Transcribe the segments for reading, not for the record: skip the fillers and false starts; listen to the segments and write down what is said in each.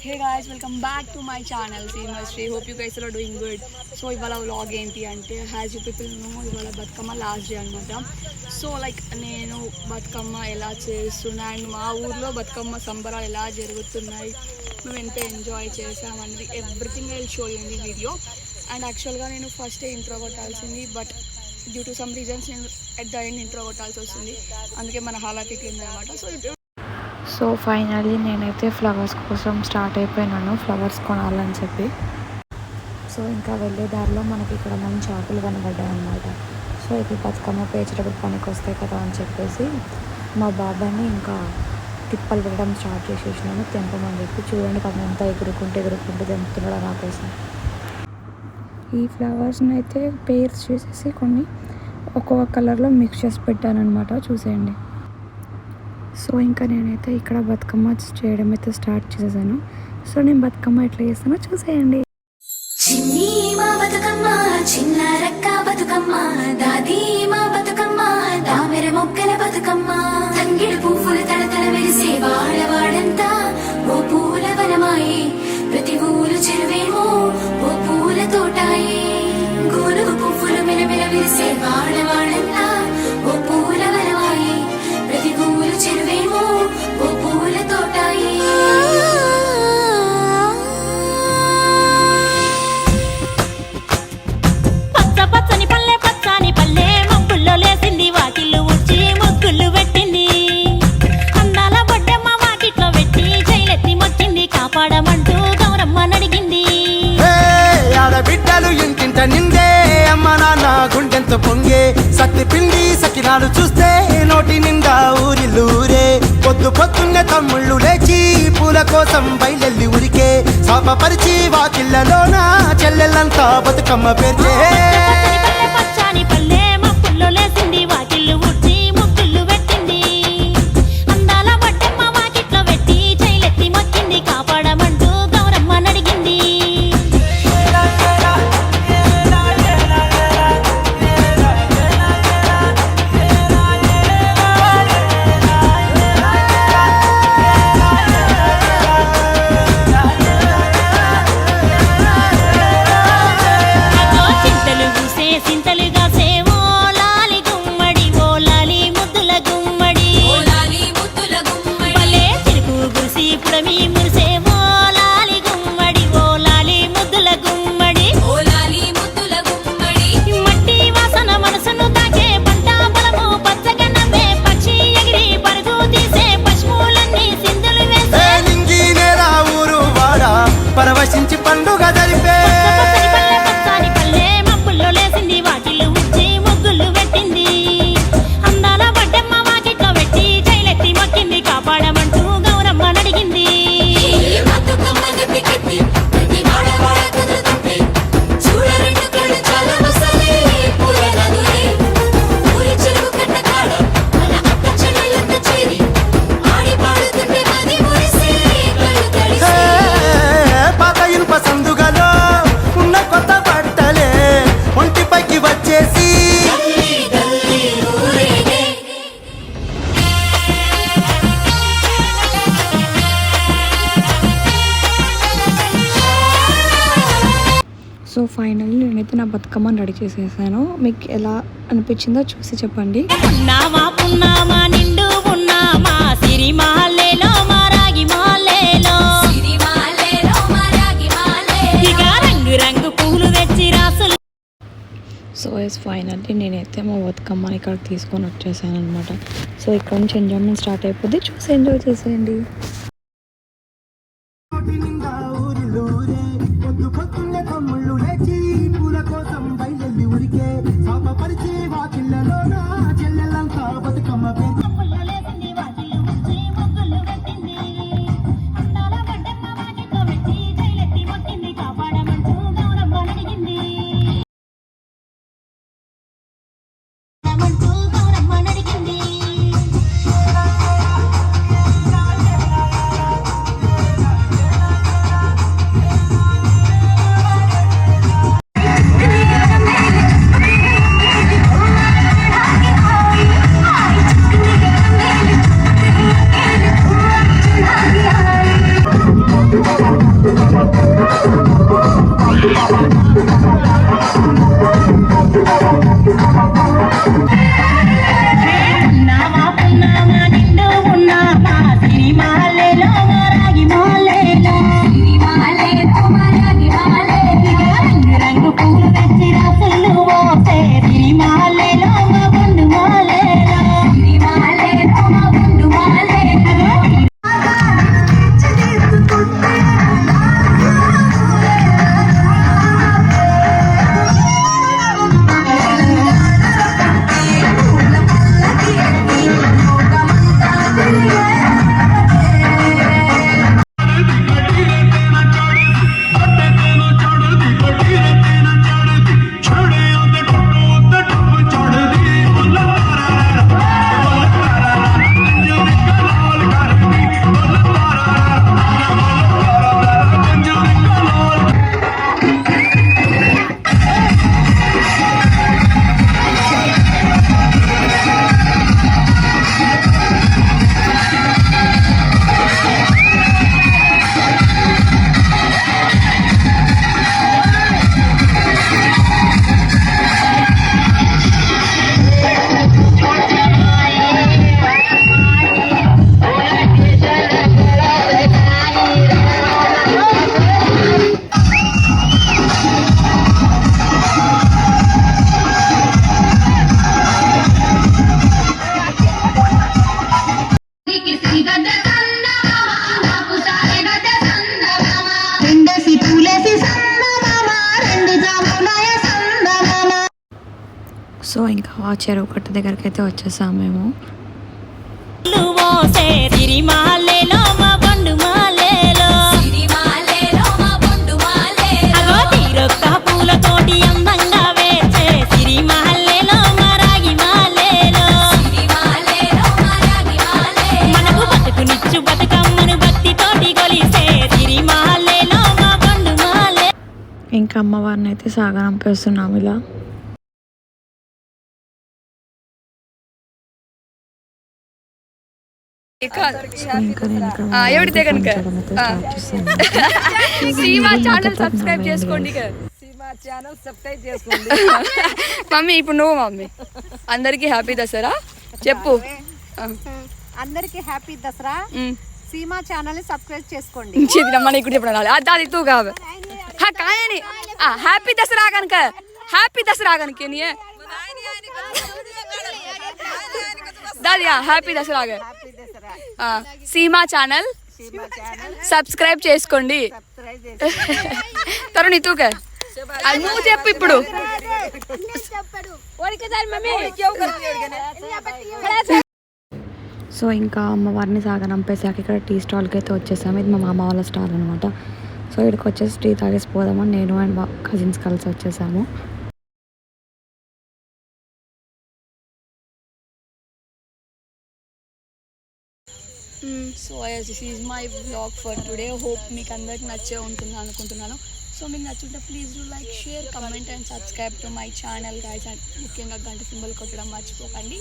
Hey guys, welcome back to my channel Sri. Hope you guys are doing good. So ఇవాళ vlog ఏంటి అంటే as you people no ఇవాళ Bathukamma last day అనమాట. So like నేను బతుకమ్మ ఎలా చేస్తున్నా అండ్ మా ఊర్లో బతుకమ్మ సంబరాలు ఎలా జరుగుతున్నాయి, మేము ఎంత ఎంజాయ్ చేసామనేది everything I will show you in the video. And యాక్చువల్గా నేను ఫస్ట్ ఇంట్రో కొట్టాల్సింది, but due to some reasons నేను ఎట్ ద ఎండ్ ఇంట్రో కొట్టాల్సి వస్తుంది. అందుకే మన హాలాత్ ఇట్లింది అనమాట. సో ఫైనల్లీ నేనైతే ఫ్లవర్స్ కోసం స్టార్ట్ అయిపోయినాను, ఫ్లవర్స్ కొనాలని చెప్పి. సో ఇంకా వెళ్ళే దారిలో మనకి ఇక్కడ మంచి ఆకులు కనబడ్డాయి అన్నమాట. సో ఇప్పుడు బతుకమ్మ పేర్చేటప్పుడు పనికి వస్తాయి కదా అని చెప్పేసి మా బాబాయ్ని ఇంకా తిప్పలు పెట్టడం స్టార్ట్ చేసేసినాను, తెంపమని చెప్పి. చూడండి పాపం అంతా ఎగురుకుంటూ తెంపుతున్నాడు నా కోసం. ఈ ఫ్లవర్స్ని అయితే పేర్స్ చేసేసి కొన్ని ఒక్కొక్క కలర్లో మిక్స్ చేసి పెట్టాను అనమాట, చూసేయండి. సో ఇంకా నేనైతే ఇక్కడ బతుకమ్మ చేయడం అయితే స్టార్ట్ చేసేసాను. సో నేను బతుకమ్మ ఎట్లా చేస్తానో చూసేయండి. చిన్ని మా బతుకమ్మ చిన్న రక్క బతుకమ్మ, దాది మా బతుకమ్మ దామెర మొక్కల బతుకమ్మ, తంగిడి పువ్వులు తడతల వెలిసే వాడవాడంతా ఓ పూల వనమాయే, ప్రతి ఊరు చెరువేమో ఓ పూల తోటాయే, గోనుగు పువ్వులు మెలమెల వెలిసే వాడవాడంతా ఓ పూల వనమాయే, ప్రతి ఊరు చెరువేమో ఓ పూల తోటాయే. పచ్చని పల్లె పచ్చని పల్లె మబ్బుల్లో లేసింది, వాకిళ్ళు ఉచ్చి ముగ్గులు పెట్టింది, అందాల బొడ్డమ్మ వాకిట్లో పెట్టి జైలెత్తి మొచ్చింది, కాపాడమంటూ గౌరమ్మ నడిగింది. ఆడబిడ్డలు ఇంటింట నిందే, అమ్మ నాన్న గుండెంత పొంగే, సత్తి పిండి సకినాలు చూస్తే నోటి నిండా ఊరిల్లూరే, పొద్దున్నే తమ్ముళ్ళు లేచి పూల కోసం బయలెల్లి ఉరికే, శాపపరిచి వాకిళ్ళలోన చెల్లెళ్ళంతా బతుకమ్మ పేర్చే. పచ్చని పల్లె మబ్బుల్లో లేసింది, వాకిళ్ళు ఉచ్చి ముగ్గులు పెట్టింది, అందాల బొడ్డమ్మ వాకిట్లో పెట్టి జైలెత్తి మొచ్చింది, కాపాడమంటూ గౌరమ్మ నడిగింది. పరవశించి పండుగ జరిపే పచ్చని పల్లె మబ్బుల్లో లేసింది, వాకిళ్ళు ఉచ్చి ముగ్గులు పెట్టింది, అందాల బొడ్డమ్మ వాకిట్లో పెట్టి జైలెత్తి మొక్కింది, కాపాడమంటూ గౌరమ్మ నడిగింది. సందుగలో ఉన్న కొత్త బట్టలే ఒంటిపైకి వచ్చేసి సో ఫైనల్లీ నేనైతే నా బతుకమ్మని రెడీ చేసేసాను. మీకు ఎలా అనిపించిందో చూసి చెప్పండి. ఉన్నామా పున్నామా నిండు ఉన్నామా సిరి మాలేలో మారాగి మాలేలో, ఇక రంగు రంగు పూలు తెచ్చి రాసులు. సో ఎస్ ఫైనల్లీ నేనైతే మా బతుకమ్మని ఇక్కడికి తీసుకొని వచ్చేసాను అనమాట. సో ఇక్కడ నుంచి ఎంజాయ్మెంట్ స్టార్ట్ అయిపోద్ది, చూసి ఎంజాయ్ చేసేయండి. పొద్దున్నే తమ్ముళ్ళు లేచి పూల కోసం బయలుదేరి ఉరికే, శాపపరిచి వాకిళ్ళలోన చెల్లెళ్ళంతా బతుకమ్మ పేర్చే. సో ఇంకా ఆ చెరువు కట్ట దగ్గరికి అయితే వచ్చేసాము మేము. ఇంకా అమ్మవారిని అయితే సాగనంపేస్తున్నాము ఇలా. ఎవడితే కనుక సీమా ఛానల్ సబ్స్క్రైబ్ చేసుకోండి. మమ్మీ ఇప్పుడు నువ్వు మమ్మీ అందరికి హ్యాపీ దసరా చెప్పు. అందరికి హ్యాపీ దసరా. సీమా ఛానల్ ని సబ్స్క్రైబ్ చేసుకోండి. మన ఇక్కడ చెప్పడం అది తూ కాదు కాయని హ్యాపీ దసరా కనుక హ్యాపీ దసరా కనుక దాది happy Dasara Seema channel subscribe చేసుకోండి. తరుణి తూక నువ్వు చెప్పు ఇప్పుడు. సో ఇంకా అమ్మవారిని సాగనంపేసాక ఇక్కడ టీ స్టాల్కి అయితే వచ్చేసాము. ఇది మా మామ వాళ్ళ స్టాల్ అనమాట. సో ఇక్కడికి వచ్చేసి టీ తాగేసి పోదామని నేను అండ్ కజిన్స్ కలిసి వచ్చేసాము. So this is my vlog for today. Hope మీకు అందరికి నచ్చే ఉంటుంది అనుకుంటున్నాను. సో మీకు నచ్చుంటే please do like, share, comment and subscribe to my channel guys. And ముఖ్యంగా గంట సింబల్ కొట్టడం మర్చిపోకండి.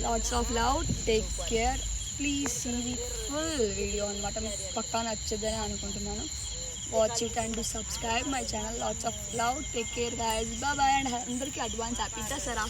Lots of love, take care, please see the full video అనమాట. మీకు పక్కా నచ్చదని అనుకుంటున్నాను. Watch it and do subscribe my channel. Lots of love, take care guys, bye bye. And అందరికీ అడ్వాన్స్ హ్యాపీ దసరా.